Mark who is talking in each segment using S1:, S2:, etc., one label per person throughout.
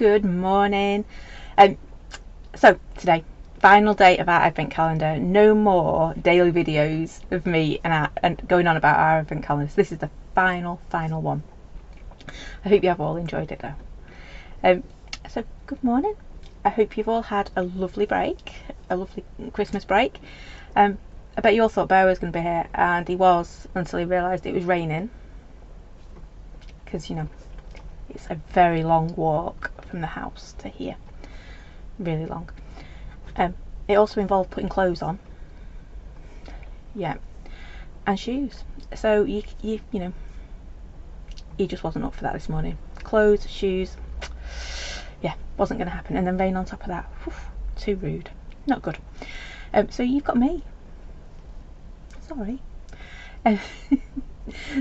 S1: good morning. So today, final day of our advent calendar. No more daily videos of me and going on about our advent calendars. This is the final one. I hope you have all enjoyed it though. So good morning. I hope you've all had a lovely break, a lovely Christmas break. I bet you all thought Bear was going to be here, and he was until he realised it was raining. Because, you know, it's a very long walk from the house to here. Really long. It also involved putting clothes on. Yeah. And shoes. So, you know, he just wasn't up for that this morning. Clothes, shoes, yeah, wasn't going to happen. And then rain on top of that. Whew, too rude. Not good. So you've got me. Sorry.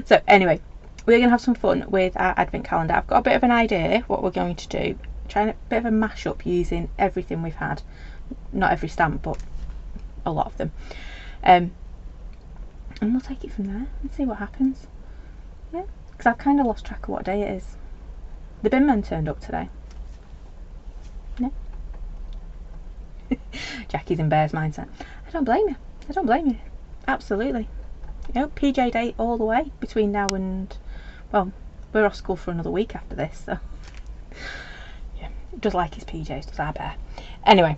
S1: So anyway, we're going to have some fun with our advent calendar. I've got a bit of an idea what we're going to do. Trying a bit of a mash-up using everything we've had. Not every stamp, but a lot of them. And we'll take it from there and see what happens. Yeah, because I've kind of lost track of what day it is. The bin men turned up today. No. Jackie's in Bear's mindset. I don't blame you. I don't blame you. Absolutely. You know, PJ day all the way between now and, well, we're off school for another week after this, so yeah, does like his PJs, does our Bear. Anyway,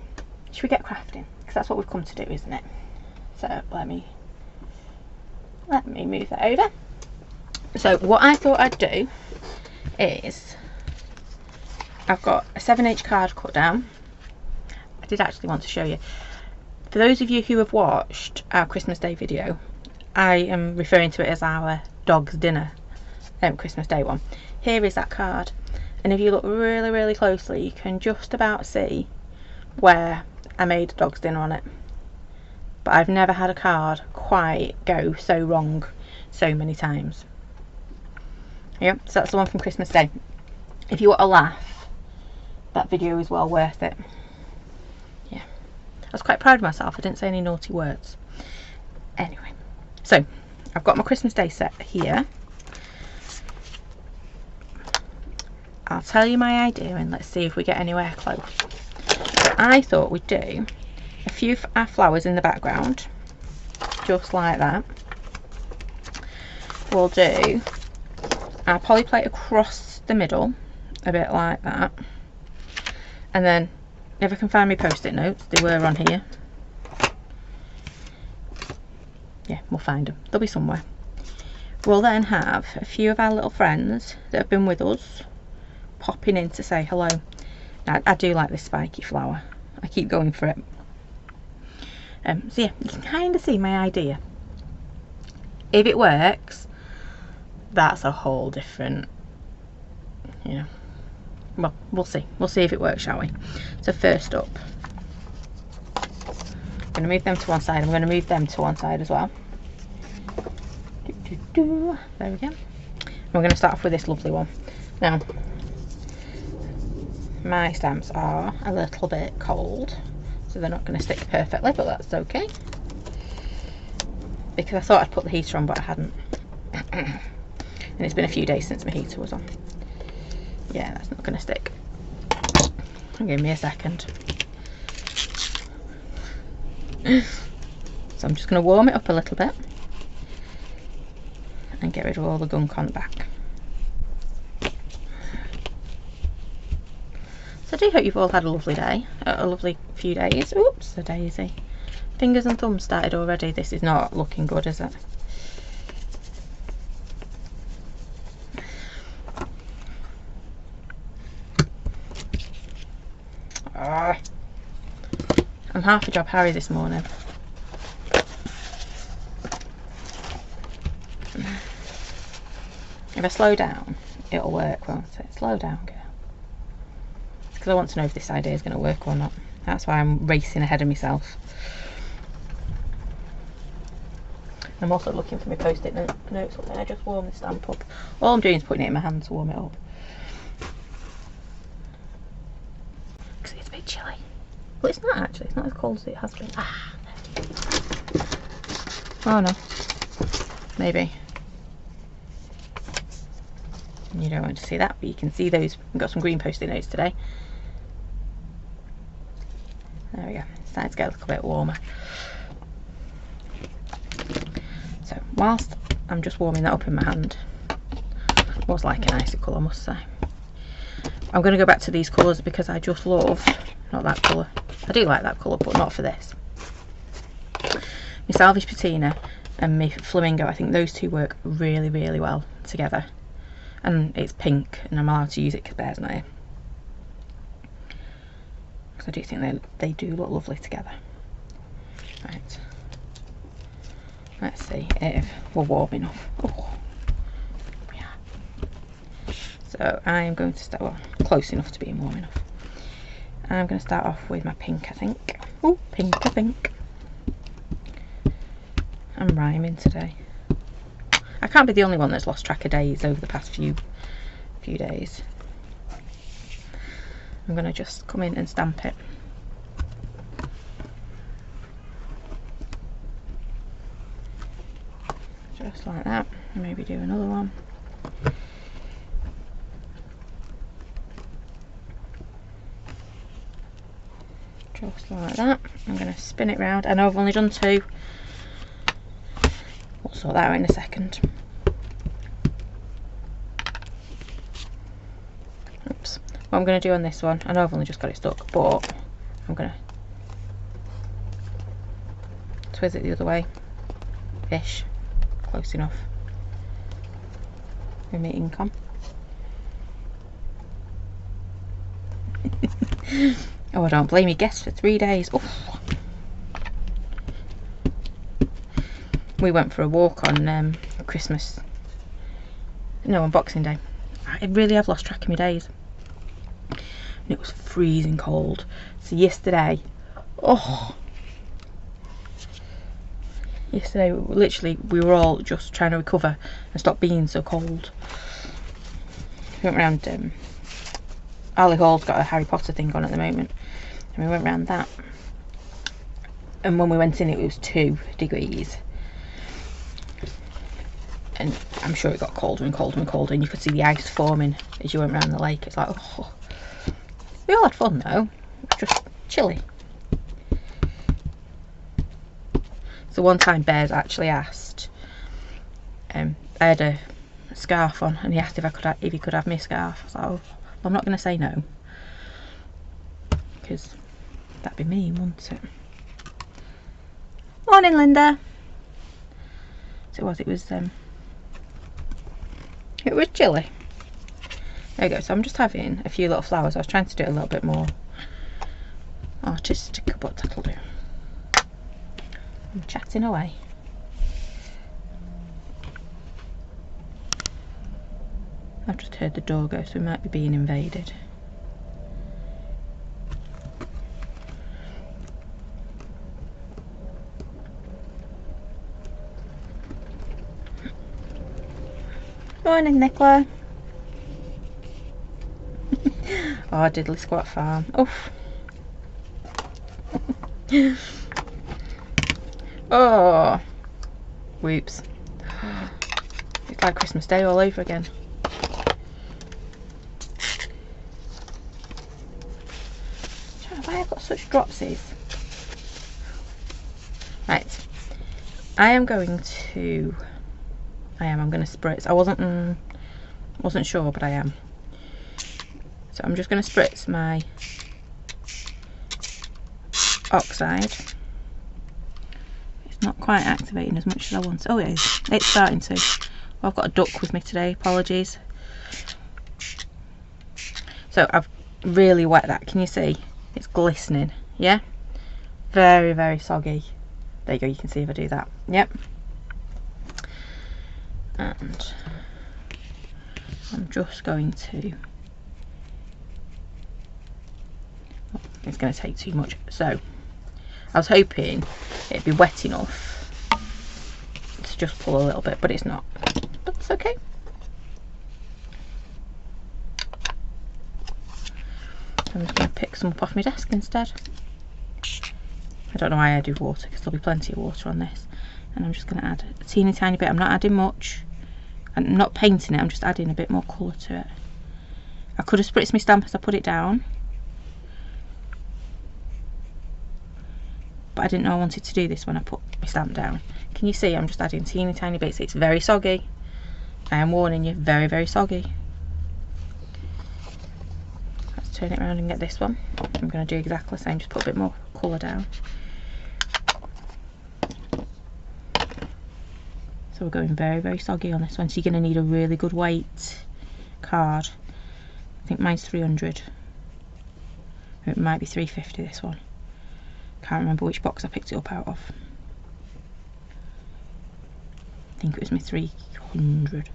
S1: should we get crafting? Because that's what we've come to do, isn't it? So let me move that over. So what I thought I'd do is, I've got a 7/8 card cut down. I did actually want to show you. For those of you who have watched our Christmas Day video, I am referring to it as our dog's dinner Christmas Day one. Here is that card, and if you look really closely, you can just about see where I made dog's dinner on it. But I've never had a card quite go so wrong so many times. Yep, so that's the one from Christmas Day. If you want a laugh, that video is well worth it. Yeah, I was quite proud of myself. I didn't say any naughty words. Anyway, so I've got my Christmas Day set here. I'll tell you my idea and let's see if we get anywhere close. So I thought we'd do a few of our flowers in the background, just like that. We'll do our poly plate across the middle, a bit like that. And then, if I can find my post-it notes, they were on here. Yeah, we'll find them. They'll be somewhere. We'll then have a few of our little friends that have been with us popping in to say hello. Now, I do like this spiky flower. I keep going for it. So yeah, you can kind of see my idea. If it works, that's a whole different, you know, well, we'll see. We'll see if it works, shall we? So first up, I'm going to move them to one side. I'm going to move them to one side as well. There we go. And we're going to start off with this lovely one. Now, my stamps are a little bit cold, so they're not going to stick perfectly, but that's okay. Because I thought I'd put the heater on, but I hadn't. And it's been a few days since my heater was on. Yeah, that's not going to stick. Give me a second. So I'm just going to warm it up a little bit and get rid of all the gunk on the back. So I do hope you've all had a lovely day, a lovely few days. Oops, a daisy. Fingers and thumbs started already. This is not looking good, is it? I'm half a job Harry this morning. If I slow down, it'll work, won't it? Slow down, girl. Because I want to know if this idea is going to work or not. That's why I'm racing ahead of myself. I'm also looking for my post-it notes. I just warm the stamp up. All I'm doing is putting it in my hand to warm it up. Because it's a bit chilly. Well, it's not actually. It's not as cold as it has been. Ah, oh no. Maybe. You don't want to see that, but you can see those. We've got some green post-it notes today. There we go. It's starting to get a little bit warmer. So whilst I'm just warming that up in my hand, it was like an icicle, I must say. I'm going to go back to these colours because I just love, not that colour. I do like that colour, but not for this. My Salvage Patina and my Flamingo, I think those two work really, really well together. And it's pink, and I'm allowed to use it because Bear's not here. Because I do think they do look lovely together. Right. Let's see if we're warm enough. Oh, we are. So I'm going to start, well, close enough to being warm enough. I'm going to start off with my pink, I think. Oh, pink, I think. I'm rhyming today. I can't be the only one that's lost track of days over the past few days. I'm going to just come in and stamp it. Just like that. Maybe do another one. Just like that. I'm going to spin it round. I know I've only done two. We'll sort that out in a second. Oops. What I'm going to do on this one, I know I've only just got it stuck, but I'm going to twist it the other way. Ish. Close enough. With my ink on. Oh, I don't blame you. Guests for 3 days. Oh. We went for a walk on Christmas. No, on Boxing Day. I really have lost track of my days. And it was freezing cold. So yesterday, yesterday literally we were all just trying to recover and stop being so cold. We went round, Ali Hall's got a Harry Potter thing on at the moment, and we went round that. And when we went in, it was 2 degrees. And I'm sure it got colder and colder and colder, and you could see the ice forming as you went around the lake. It's like, oh. We all had fun though. It was just chilly. So one time Bears actually asked, I had a scarf on, and he asked if he could have my scarf. I was like, oh, well, I'm not going to say no, because that'd be mean, wouldn't it? Morning, Linda. So it was chilly. There we go. So I'm just having a few little flowers. I was trying to do it a little bit more artistic, but that'll do. I'm chatting away. I've just heard the door go, so we might be being invaded. Morning, Nicola. Oh, Diddley Squat Farm. Oof. Oh, whoops. It's like Christmas Day all over again. I don't know why I've got such dropsies. Right. I'm going to spritz. I wasn't sure, but I am. So I'm just going to spritz my oxide. It's not quite activating as much as I want. Oh, it is. It's starting to. Well, I've got a duck with me today. Apologies. So I've really wet that. Can you see? It's glistening. Yeah? Very, very soggy. There you go. You can see if I do that. Yep. And I'm just going to, oh, it's going to take too much. So I was hoping it'd be wet enough to just pull a little bit, but it's not. But it's okay. I'm just going to pick some up off my desk instead. I don't know why I do water, because there'll be plenty of water on this. And I'm just going to add a teeny tiny bit. I'm not adding much I'm not painting it, I'm just adding a bit more colour to it. I could have spritzed my stamp as I put it down, but I didn't know I wanted to do this when I put my stamp down. Can you see I'm just adding teeny tiny bits? It's very soggy. I am warning you, very, very soggy. Let's turn it around and get this one. I'm going to do exactly the same, just put a bit more colour down. So we're going very, very soggy on this one, so you're going to need a really good weight card. I think mine's 300. It might be 350, this one. Can't remember which box I picked it up out of. I think it was my 300.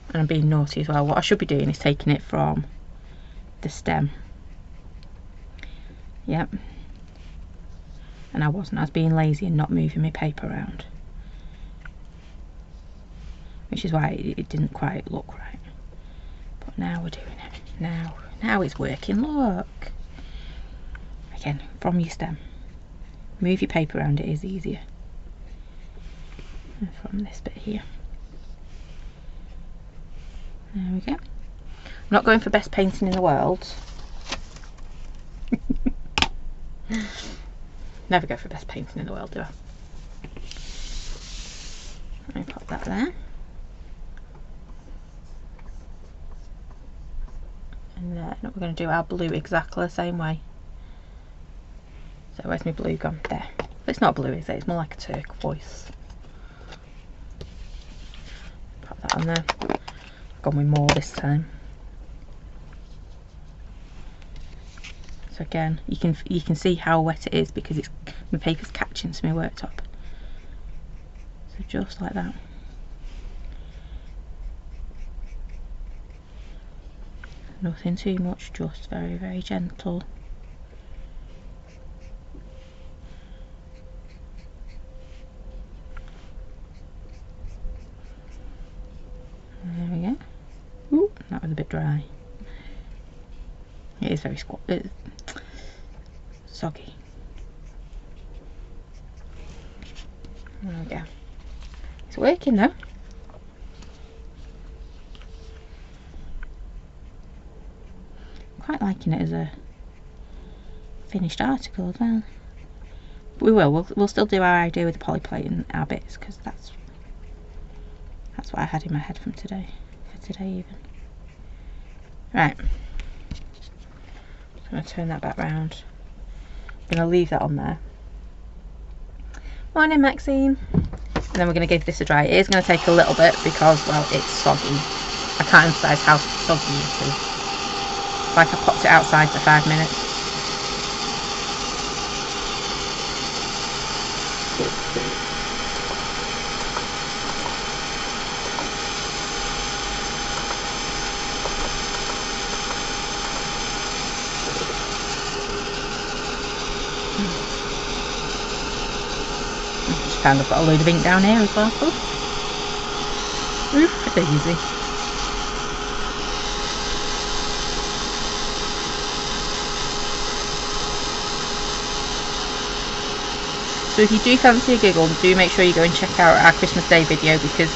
S1: And I'm being naughty as well. What I should be doing is taking it from the stem. Yep. And I wasn't. I was being lazy and not moving my paper around. Which is why it didn't quite look right. But now we're doing it. Now it's working. Look. Again, from your stem. Move your paper around, it is easier. And from this bit here. There we go. I'm not going for best painting in the world. Never go for best painting in the world, do I? Let me pop that there. And then we're going to do our blue exactly the same way. So where's my blue gone? There. But it's not blue, is it? It's more like a turquoise. Pop that on there. I've gone with more this time. So again, you can see how wet it is because it's my paper's catching to my worktop. So just like that. Nothing too much, just very, very gentle. There we go. Ooh, that was a bit dry. It is very soggy. There we go. It's working though. Quite liking it as a finished article as well. But we'll still do our idea with the polyplate and our bits because that's what I had in my head from today, for today even. Right, I'm going to turn that back round. I'm going to leave that on there. Morning, Maxine. And then we're going to give this a dry. It is going to take a little bit because, well, it's soggy. I can't emphasise how soggy it is. Like I popped it outside for 5 minutes. Just found I've got a load of ink down here as well. Oof, daisy. So if you do fancy a giggle, do make sure you go and check out our Christmas Day video because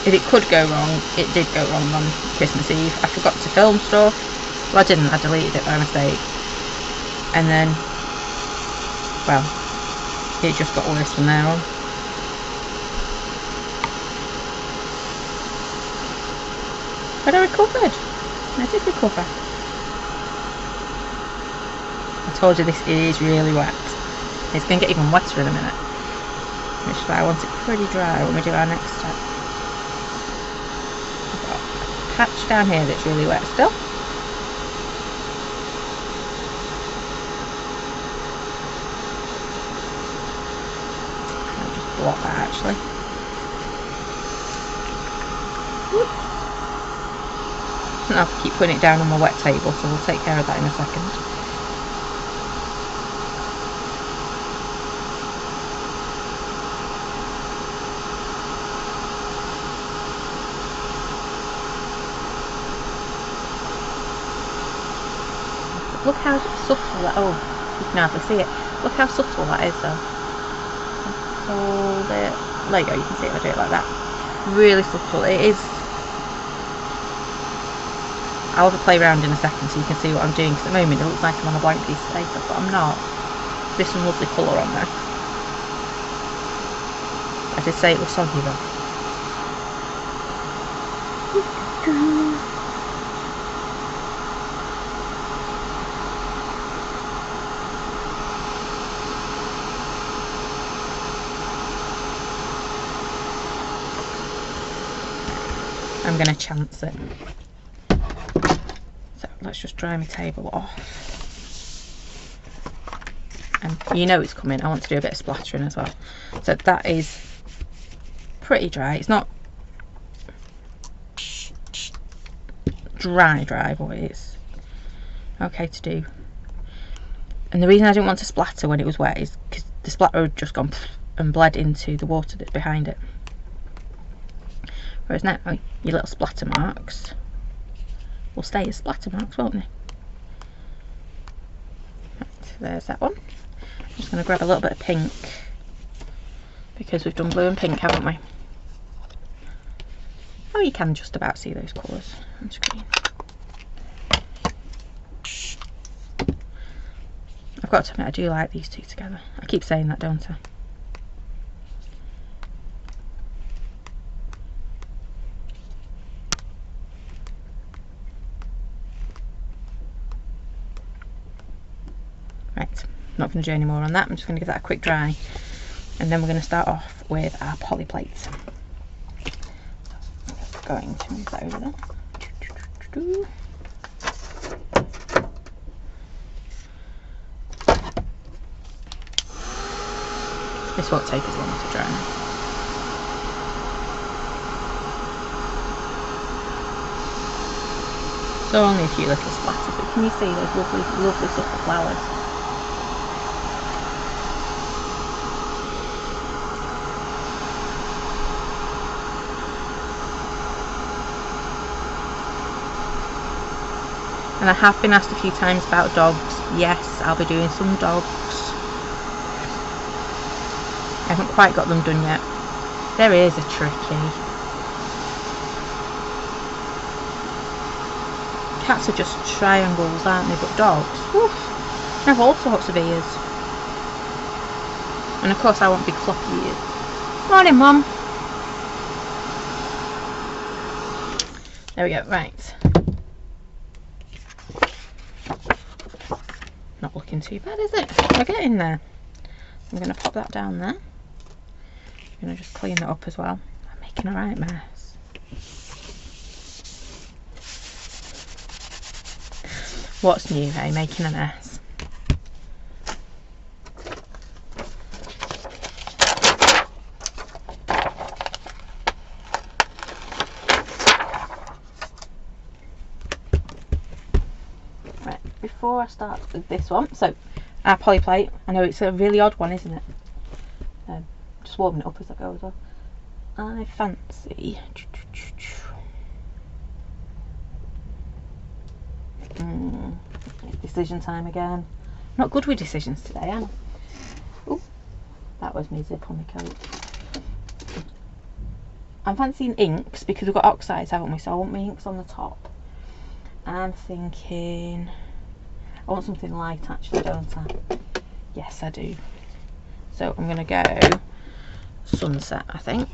S1: if it could go wrong, it did go wrong on Christmas Eve. I forgot to film stuff. Well, I didn't. I deleted it by mistake. And then, well, it just got worse from there on. But I recovered. I did recover. I told you this is really wet. It's going to get even wetter in a minute, which is why I want it pretty dry when we do our next step. I've got a patch down here that's really wet still. I'll just blot that actually. Whoop. I'll keep putting it down on my wet table, so we'll take care of that in a second. Look how subtle that, oh, you can hardly see it. Look how subtle that is though. Hold it. There you go, you can see it if I do it like that. really subtle. It is. I'll have a play around in a second so you can see what I'm doing, because at the moment it looks like I'm on a blank piece of paper, but I'm not. There's some lovely colour on there. I did say it was soggy though. I'm going to chance it. So let's just dry my table off. And you know it's coming. I want to do a bit of splattering as well. So that is pretty dry. It's not dry, but it's okay to do. And the reason I didn't want to splatter when it was wet is because the splatter had just gone and bled into the water that's behind it. Whereas now, your little splatter marks will stay as splatter marks, won't they? Right, there's that one. I'm just going to grab a little bit of pink, because we've done blue and pink, haven't we? Oh, you can just about see those colours on screen. I've got to admit, I do like these two together. I keep saying that, don't I? Right, not going to do any more on that. I'm just going to give that a quick dry, and then we're going to start off with our poly plates. So I'm going to move that over there. This won't take as long to dry. So only a few little splatters, but can you see those lovely, lovely subtle flowers? And I have been asked a few times about dogs. Yes, I'll be doing some dogs. I haven't quite got them done yet. There is a tricky. Cats are just triangles, aren't they? But dogs, woof, have all sorts of ears. And of course I want big floppy ears. Morning, Mum. There we go, right. Not looking too bad, is it? We're getting there. I'm going to pop that down there. I'm going to just clean that up as well. I'm making a right mess. What's new, hey? Making a mess. Right, before I start with this one, so our poly plate, I know it's a really odd one, isn't it? Just warming it up as I go as well. I fancy decision time again. Not good with decisions today, am I? Ooh, that was me zip on my coat. I'm fancying inks because we've got oxides, haven't we? So I want my inks on the top. I'm thinking I want something light actually, don't I? Yes, I do. So I'm going to go sunset, I think,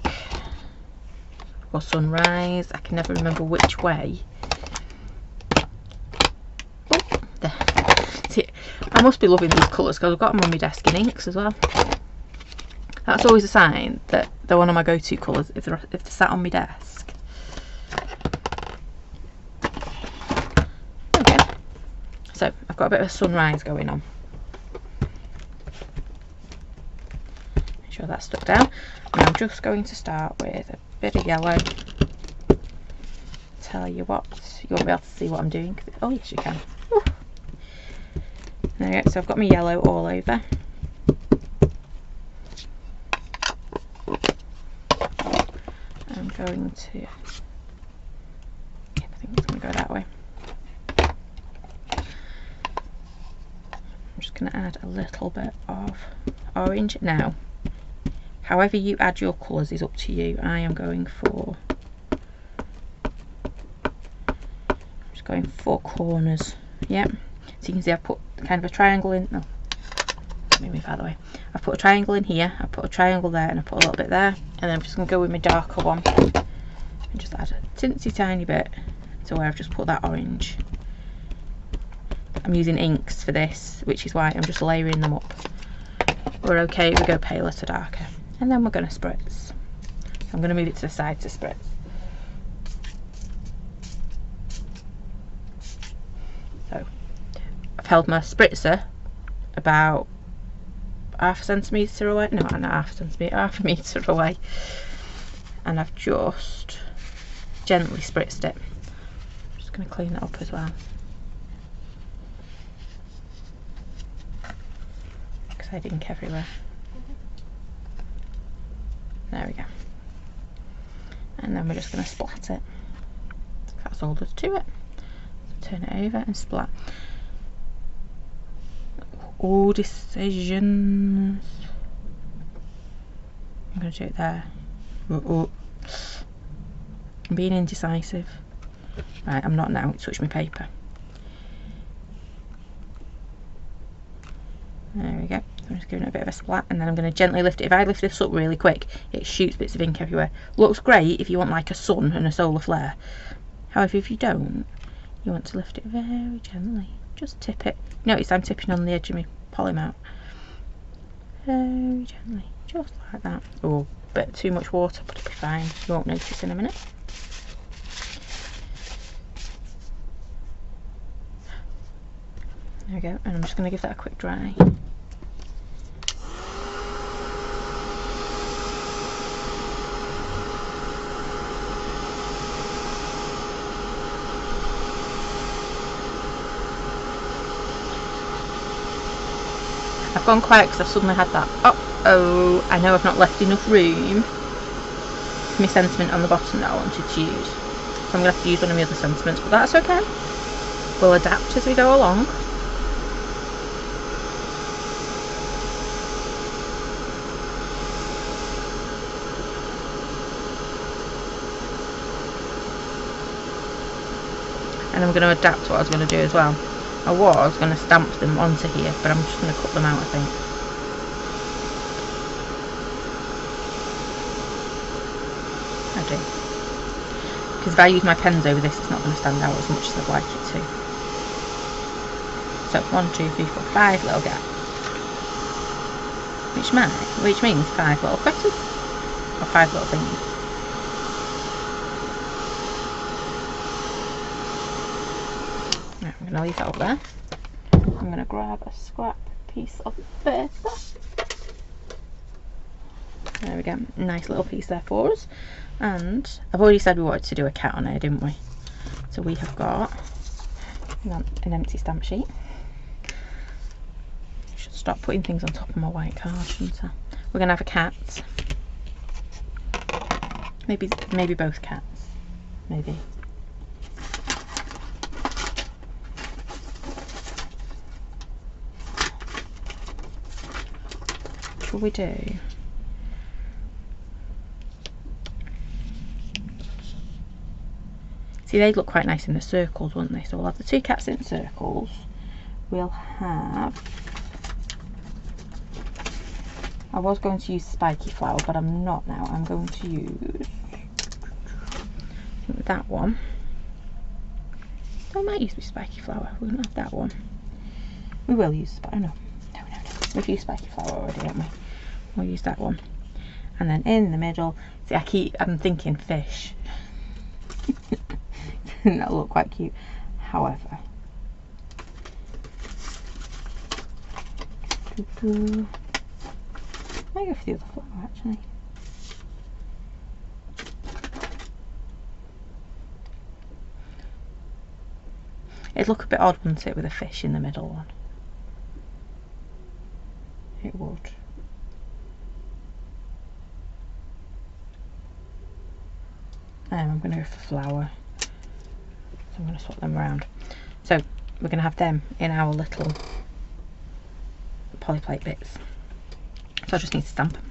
S1: or sunrise. I can never remember which way. Oh, there. See, I must be loving these colours because I've got them on my desk in inks as well. That's always a sign that they're one of my go-to colours if they're sat on my desk. Okay. So I've got a bit of a sunrise going on. Sure that's stuck down, and I'm just going to start with a bit of yellow. Tell you what, you won't be able to see what I'm doing. Oh yes, you can. Ooh. There we go. So I've got my yellow all over. I'm going to. Yep, I think it's going to go that way. I'm just going to add a little bit of orange now. However you add your colours is up to you. I am going for, just going 4 corners. Yep. So you can see I've put kind of a triangle in. No, let me move out of the way. I've put a triangle in here, I've put a triangle there, and I've put a little bit there. And then I'm just going to go with my darker one and just add a teensy tiny bit to where I've just put that orange. I'm using inks for this, which is why I'm just layering them up. We're okay if we go paler to darker. And then we're going to spritz. I'm going to move it to the side to spritz. So I've held my spritzer about half a centimetre away, no, not half a centimetre, half a metre away, and I've just gently spritzed it. I'm just going to clean that up as well, because I had ink everywhere. There we go. And then we're just going to splat it. That's all there's to it. So turn it over and splat. All decisions. I'm going to do it there. I'm being indecisive. Right, I'm not now. Touch my paper. There we go. I'm just giving it a bit of a splat, and then I'm going to gently lift it. If I lift this up really quick, it shoots bits of ink everywhere. Looks great if you want like a sun and a solar flare. However, if you don't, you want to lift it very gently. Just tip it. Notice I'm tipping on the edge of my Polymat. Very gently, just like that. Oh, a bit too much water, but it'll be fine. You won't notice in a minute. There we go, and I'm just going to give that a quick dry. I've gone quiet because I've suddenly had that, oh, I know I've not left enough room for my sentiment on the bottom that I wanted to use. So I'm going to have to use one of my other sentiments, but that's okay. We'll adapt as we go along. And I'm going to adapt what I was going to do as well. I was going to stamp them onto here, but I'm just going to cut them out, I think. I do. Because if I use my pens over this, it's not going to stand out as much as I'd like it to. So 1, 2, 3, 4, 5 little gaps. Which means 5 little questions. Or 5 little things. I'm going to leave that up there. I'm going to grab a scrap piece of paper. There we go, nice little piece there for us. And I've already said we wanted to do a cat on here, didn't we? So we have got an empty stamp sheet. I should stop putting things on top of my white card, shouldn't I? We're going to have a cat. Maybe both cats. Maybe. What we do? See, they'd look quite nice in the circles, wouldn't they? So we'll have the 2 cats in circles. We'll have, I was going to use spiky flower, but I'm not now. I'm going to use, I think that one. I might use the spiky flower. We're going to have that one. We will use spiky, no. We've used spiky flower already, haven't we? We'll use that one. And then in the middle, see, I'm thinking fish. That'll look quite cute. However, I might go for the other flower actually. It'd look a bit odd, wouldn't it, with a fish in the middle one? It would. I'm going to go for flower. So I'm going to swap them around. So we're going to have them in our little polyplate bits. So I just need to stamp them.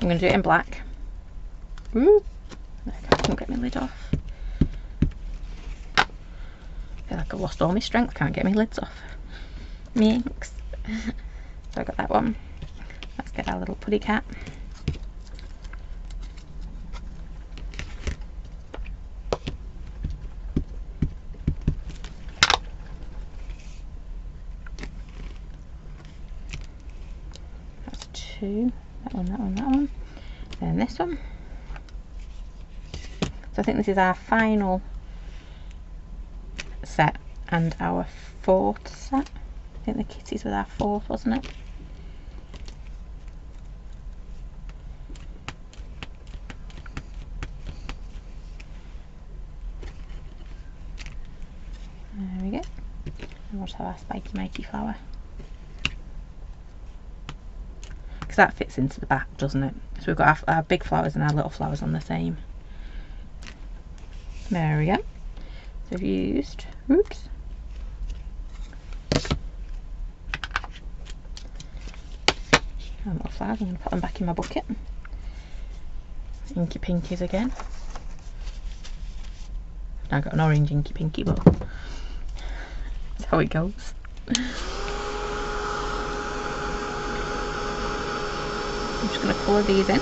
S1: I'm going to do it in black. Ooh, I can't get my lid off. I feel like I've lost all my strength, can't get my lids off. Me inks. So I got that one. Let's get our little puddy cat. That's two. That one, that one, that one. Then this one. So I think this is our final set and our fourth set. I think the kitties were our fourth, wasn't it? There we go. And we'll just have our spiky mikey flower. Because that fits into the back, doesn't it? So we've got our big flowers and our little flowers on the same. There we go. So I've used, oops. Our little flowers, I'm going to put them back in my bucket. Inky Pinkies again. I've got an orange Inky Pinky, but that's how it goes. I'm just going to colour these in.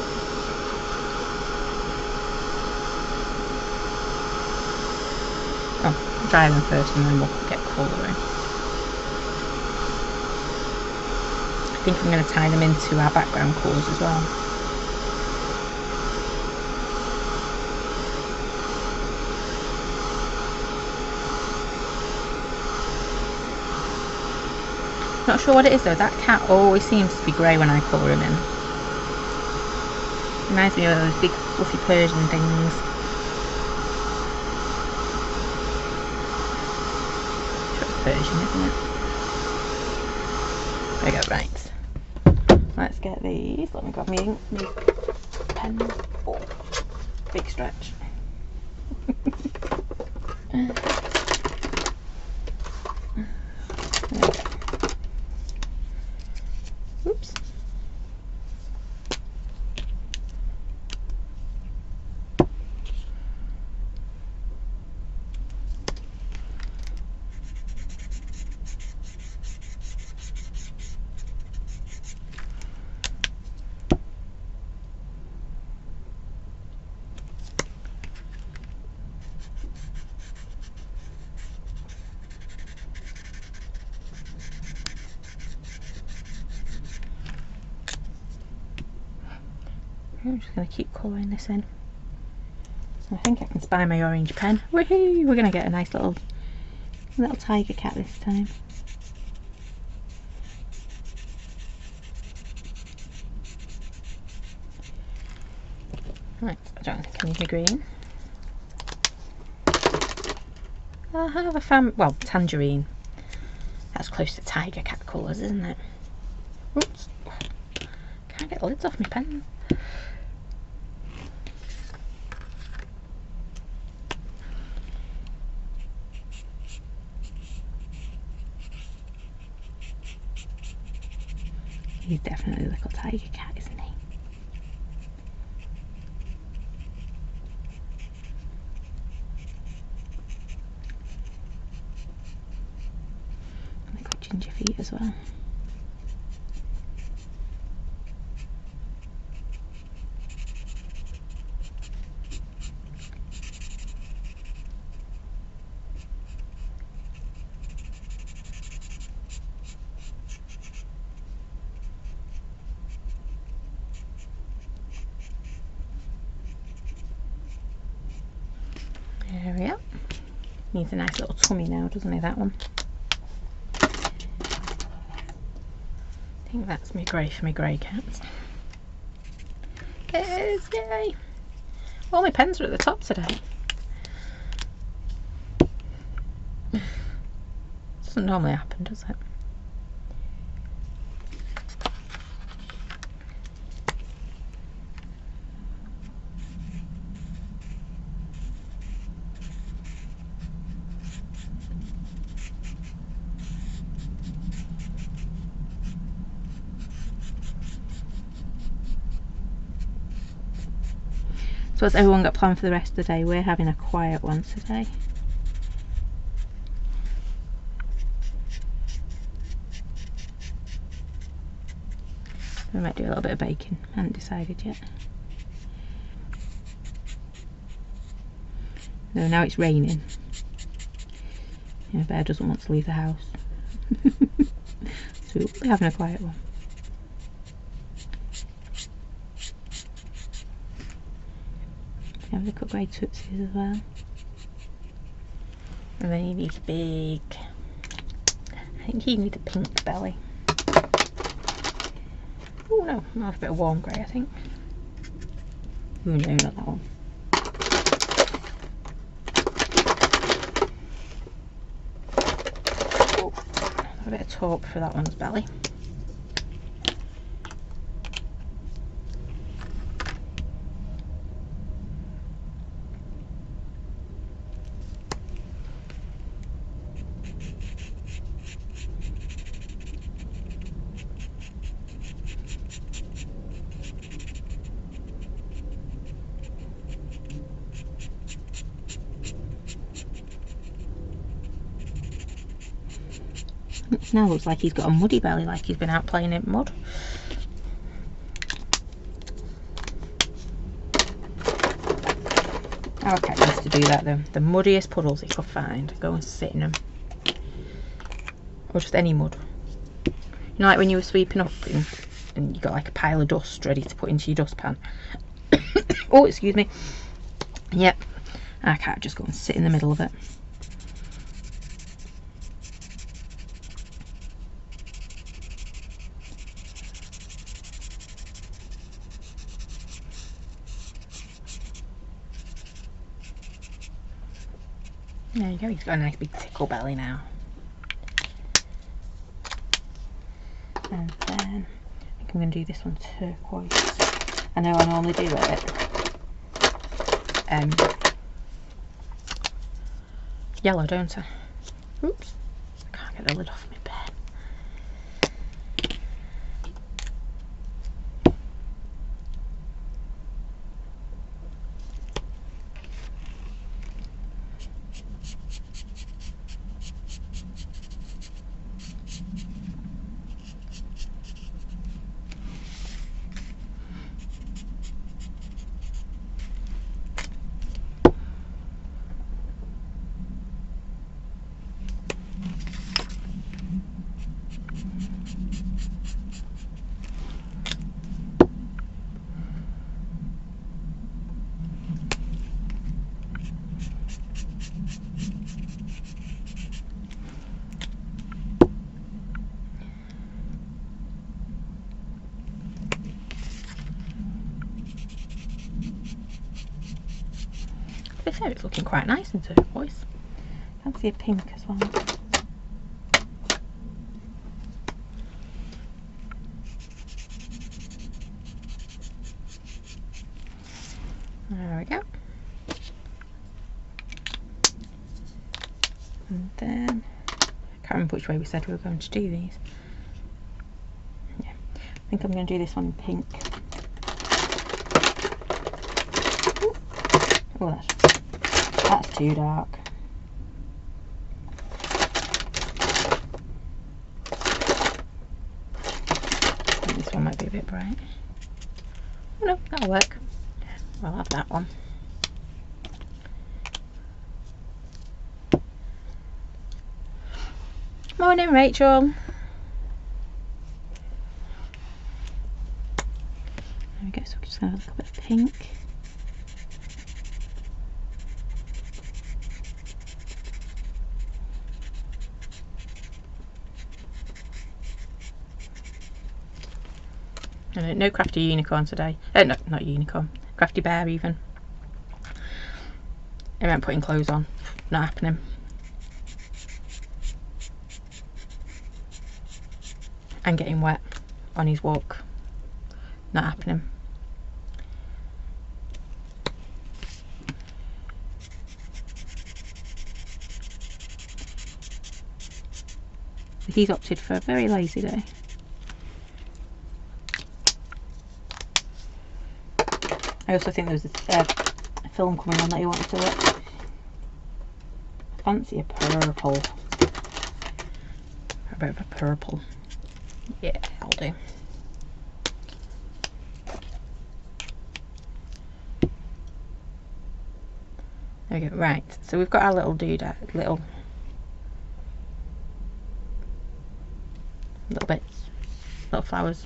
S1: Oh, dry them first and then we'll get colouring. I think I'm going to tie them into our background colours as well. Not sure what it is though, that cat always seems to be grey when I colour him in. Reminds me of those big fluffy Persian things. Sure it's Persian, isn't it? There we go, right. Let's get these. Let me grab my pen. Oh, big stretch. There we go. Oops. I'm just going to keep colouring this in. I think I can spy my orange pen. Woohoo! We're going to get a nice little tiger cat this time. Right, can you hear green? I have a tangerine. That's close to tiger cat colours, isn't it? Oops! Can't get the lids off my pen. He's definitely a little tiger cat, isn't he? They've got ginger feet as well. There we are. Needs a nice little tummy now, doesn't he, that one? I think that's me grey for my grey cats. Yes, yay! All my pens are at the top today. Doesn't normally happen, does it? So what's everyone got planned for the rest of the day? We're having a quiet one today. We might do a little bit of baking. I haven't decided yet. No, now it's raining. Yeah, Bear doesn't want to leave the house. So we'll be having a quiet one. Have a look at grey tootsies as well. And then you need a big, I think you need a pink belly. Oh no, that's a bit of warm grey, I think. Oh no, not that one. Oh, a bit of taupe for that one's belly. It now looks like he's got a muddy belly, like he's been out playing in mud. Our cat used to do that though. The muddiest puddles he could find, go and sit in them. Or just any mud. You know, like when you were sweeping up and you got like a pile of dust ready to put into your dustpan. Oh, excuse me. Yep, our cat just go and sit in the middle of it. There you go, he's got a nice big tickle belly now. And then I think I'm going to do this one turquoise. I know I normally do it yellow, don't I? Oops, I can't get the lid off my pen. This hair is looking quite nice in turquoise. Fancy a pink as well. There we go. And then, I can't remember which way we said we were going to do these. Yeah, I think I'm going to do this one in pink. Oh, that's too dark. I think this one might be a bit bright. Oh no, that'll work. I'll have that one. Morning, Rachel. There we go, so we're just going to have a little bit of pink. No Crafty Unicorn today. No, not Unicorn. Crafty Bear even. I meant putting clothes on. Not happening. And getting wet on his walk. Not happening. He's opted for a very lazy day. I also think there was film coming on that you wanted to look. Fancy a purple. A bit of a purple. Yeah, I'll do. There we go. Right, so we've got our little doodad, little bits, little flowers.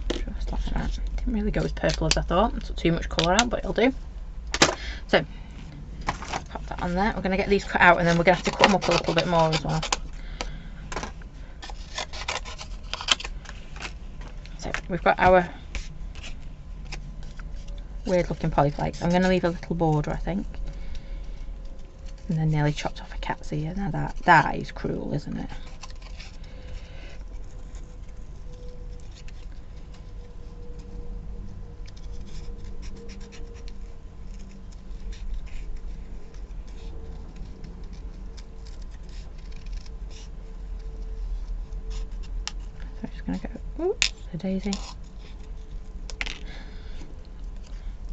S1: Just like that. Didn't really go as purple as I thought. I took too much colour out, but it'll do. So pop that on there. We're going to get these cut out, and then we're going to have to cut them up a little bit more as well. So we've got our weird looking polyflakes. I'm going to leave a little border, I think, and then nearly chopped off a cat's ear. Now that is cruel, isn't it? So I'm just going to go, oops, a daisy.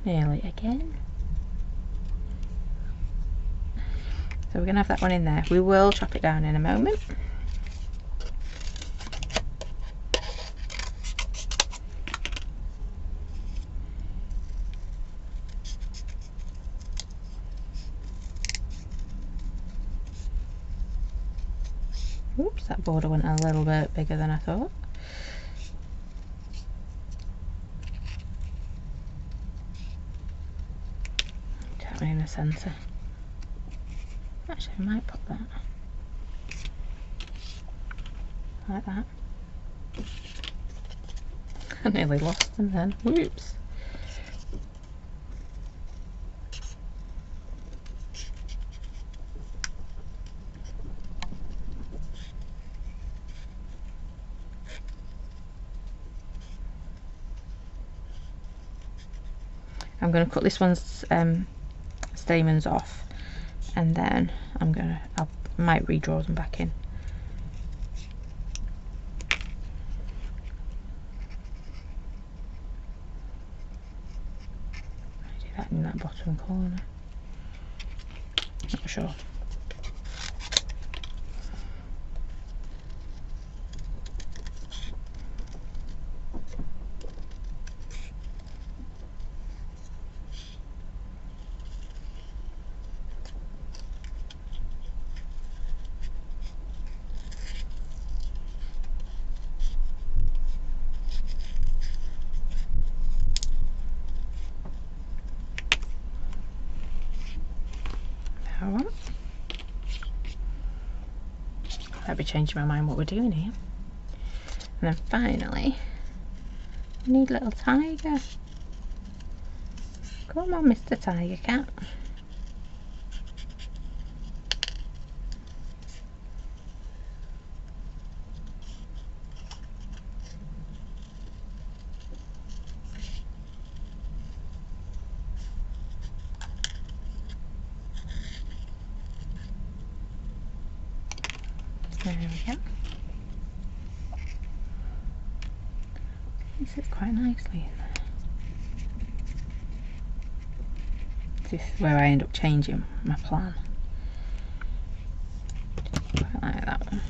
S1: Nearly again. So we're going to have that one in there. We will chop it down in a moment. Oops, that border went a little bit bigger than I thought. Tap me in the centre. Actually, I might put that like that. I nearly lost them then. Whoops. I'm going to cut this one's stamens off, and then I might redraw them back in. I do that in that bottom corner. Not sure. I'll be changing my mind what we're doing here. And then finally, we need little tiger. Come on, Mr. Tiger Cat. There we go. This sits quite nicely in there. This is where I end up changing my plan. Quite like that one.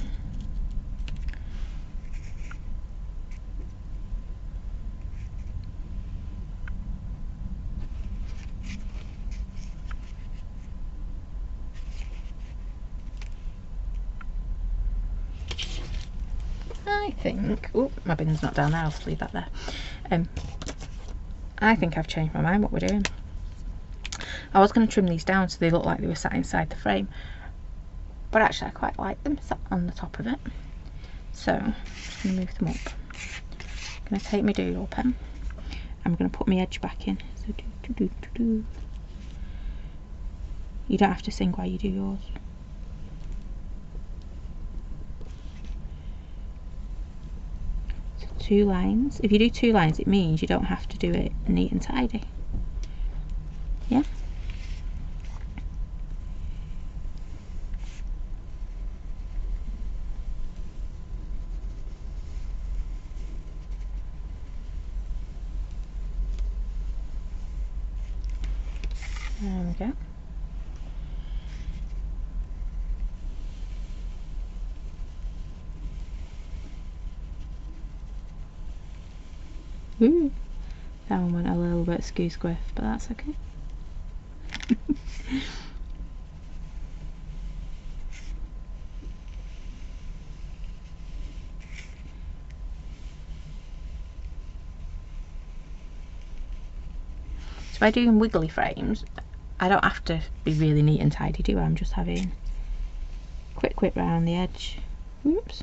S1: I think, oh, my bin's not down there, I'll just leave that there. I think I've changed my mind what we're doing. I was going to trim these down so they look like they were sat inside the frame, but actually I quite like them sat on the top of it. So I'm just going to move them up. I'm going to take my doodle pen. I'm going to put my edge back in. So do. You don't have to sing while you do yours. So 2 lines. If you do 2 lines, it means you don't have to do it neat and tidy. Yeah. There we go. Ooh, that one went a little bit squiff, but that's okay. So by doing wiggly frames, I don't have to be really neat and tidy, do I? I'm just having quick whip round the edge. Whoops.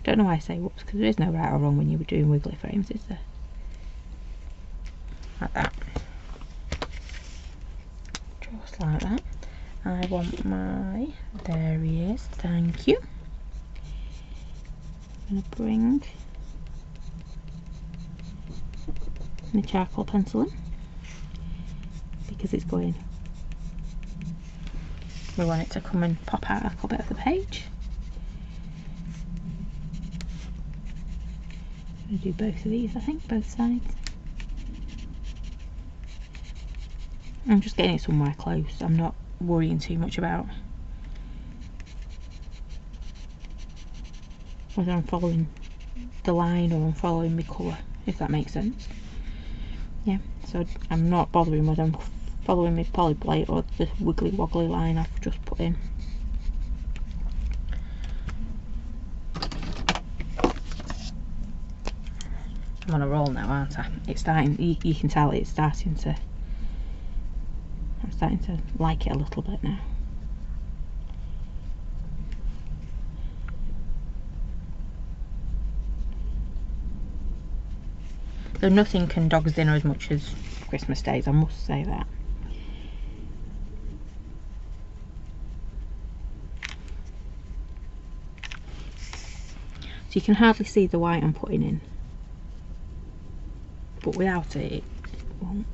S1: Don't know why I say whoops, because there is no right or wrong when you were doing wiggly frames, is there? Like that. Just like that. I want my... There he is. Thank you. I'm going to bring my charcoal pencil in, because it's going... We want it to come and pop out a little bit of the page. I'm going to do both of these, I think, both sides. I'm just getting it somewhere close. I'm not worrying too much about whether I'm following the line or I'm following my colour, if that makes sense. Yeah, so I'm not bothering whether I'm following my poly plate or the wiggly woggly line I've just put in. I'm on a roll now, aren't I? It's starting, you can tell it's starting to, I'm starting to like it a little bit now. So nothing can dog's dinner as much as Christmas days, I must say that. So you can hardly see the white I'm putting in, but without it, it won't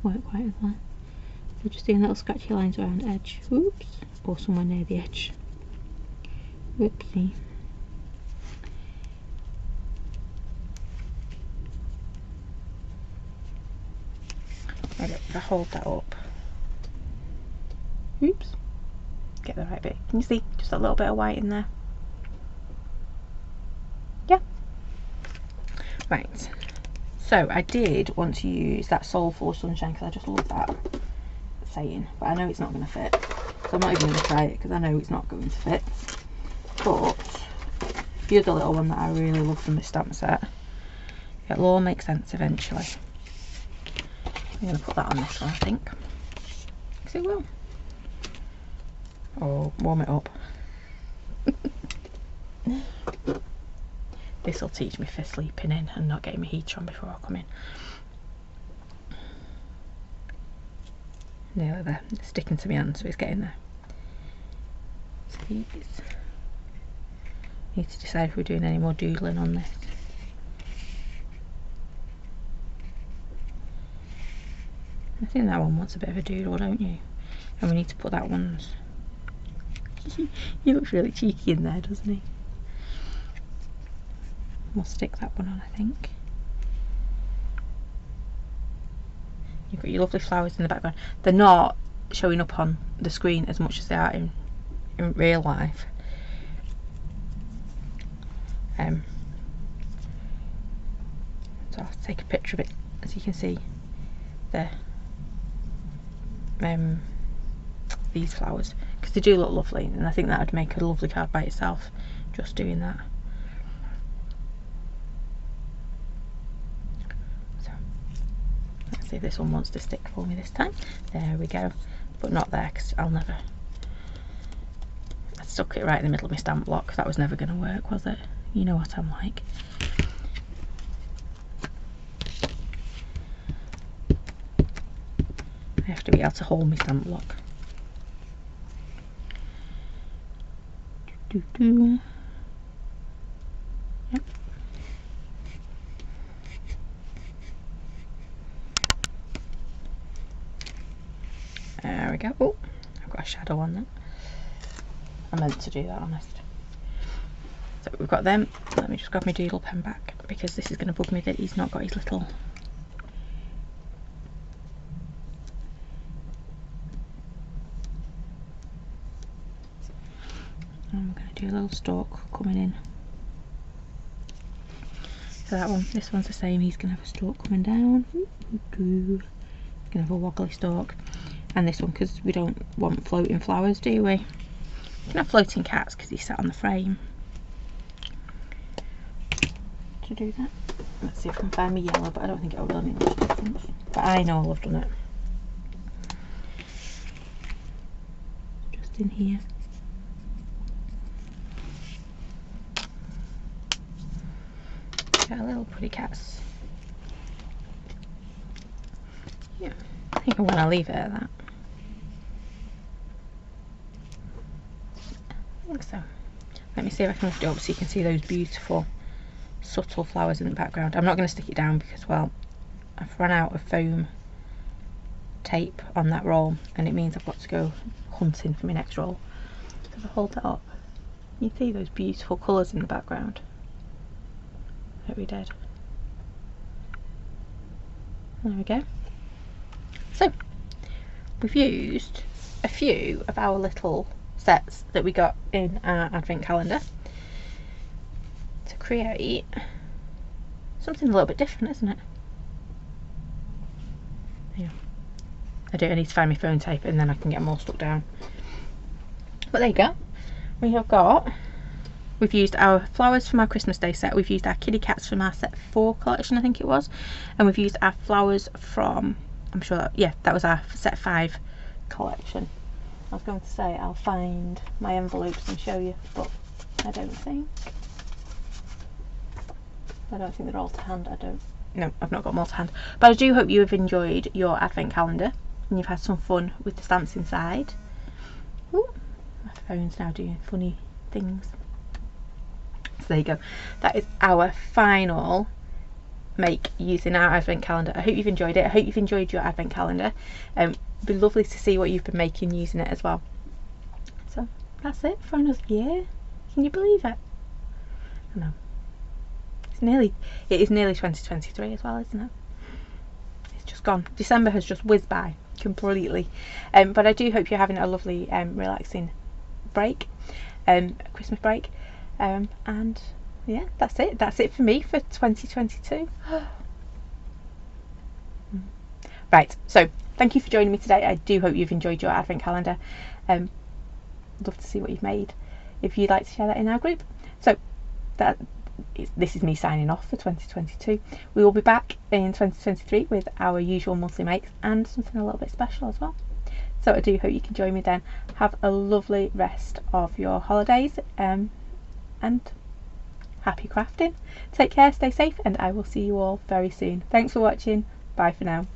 S1: work quite as well. So just doing little scratchy lines around the edge, oops, or somewhere near the edge. Whoopsie. If I hold that up, oops, get the right bit. Can you see just a little bit of white in there? Yeah. Right. So I did want to use that Soulful Sunshine because I just love that saying, but I know it's not going to fit, so I'm not even going to try it because I know it's not going to fit. But the other little one that I really love from this stamp set, it'll all make sense eventually. I'm going to put that on this one, I think, because it will. Oh, warm it up. This will teach me for sleeping in and not getting my heater on before I come in. Nearly there. It's sticking to my hand, so it's getting there. Need to decide if we're doing any more doodling on this. I think that one wants a bit of a doodle, don't you? And we need to put that one's... He looks really cheeky in there, doesn't he? We'll stick that one on, I think. You've got your lovely flowers in the background. They're not showing up on the screen as much as they are in real life. So I'll take a picture of it, as you can see there. These flowers, because they do look lovely, and I think that would make a lovely card by itself, just doing that. So let's see if this one wants to stick for me this time. There we go, but not there, because I'll never... I stuck it right in the middle of my stamp block. That was never going to work, was it? You know what I'm like. I have to be able to hold my stamp block. Yep. There we go. Oh, I've got a shadow on that. I meant to do that, honest. So we've got them. Let me just grab my doodle pen back, because this is going to bug me that he's not got his little... I'm going to do a little stalk coming in. So that one, this one's the same, he's going to have a stalk coming down. He's going to have a wobbly stalk. And this one, because we don't want floating flowers, do we? We can have floating cats because he's sat on the frame. To do that, let's see if I can find me yellow, but I don't think it'll really make much difference. But I know I've done it. Just in here. Got a little pretty cats. Yeah, I think I'm going to leave it at that. I think so. Let me see if I can lift it up so you can see those beautiful subtle flowers in the background. I'm not going to stick it down because, well, I've run out of foam tape on that roll, and it means I've got to go hunting for my next roll. So if I hold that up, you can see those beautiful colours in the background. Hope we did. There we go. So we've used a few of our little sets that we got in our advent calendar to create something a little bit different, isn't it? Yeah. I need to find my phone tape and then I can get them all stuck down. But there you go. We've used our flowers from our Christmas Day set, we've used our kitty cats from our set 4 collection, I think it was, and we've used our flowers from, I'm sure that, yeah, that was our set 5 collection. I was going to say I'll find my envelopes and show you, but I don't think they're all to hand. No, I've not got them all to hand. But I do hope you have enjoyed your advent calendar and you've had some fun with the stamps inside. Ooh, my phone's now doing funny things. So there you go. That is our final make using our advent calendar. I hope you've enjoyed it. I hope you've enjoyed your advent calendar. It'd be lovely to see what you've been making using it as well. So that's it for another year. Can you believe it? I know. It is nearly 2023 as well, isn't it? It's just gone. December has just whizzed by completely. But I do hope you're having a lovely relaxing break, Christmas break. And yeah, that's it for me for 2022. Right, so thank you for joining me today. I do hope you've enjoyed your advent calendar. Love to see what you've made if you'd like to share that in our group. So this is me signing off for 2022. We will be back in 2023 with our usual monthly makes and something a little bit special as well. So I do hope you can join me then. Have a lovely rest of your holidays, and happy crafting. Take care, stay safe, and I will see you all very soon. Thanks for watching. Bye for now.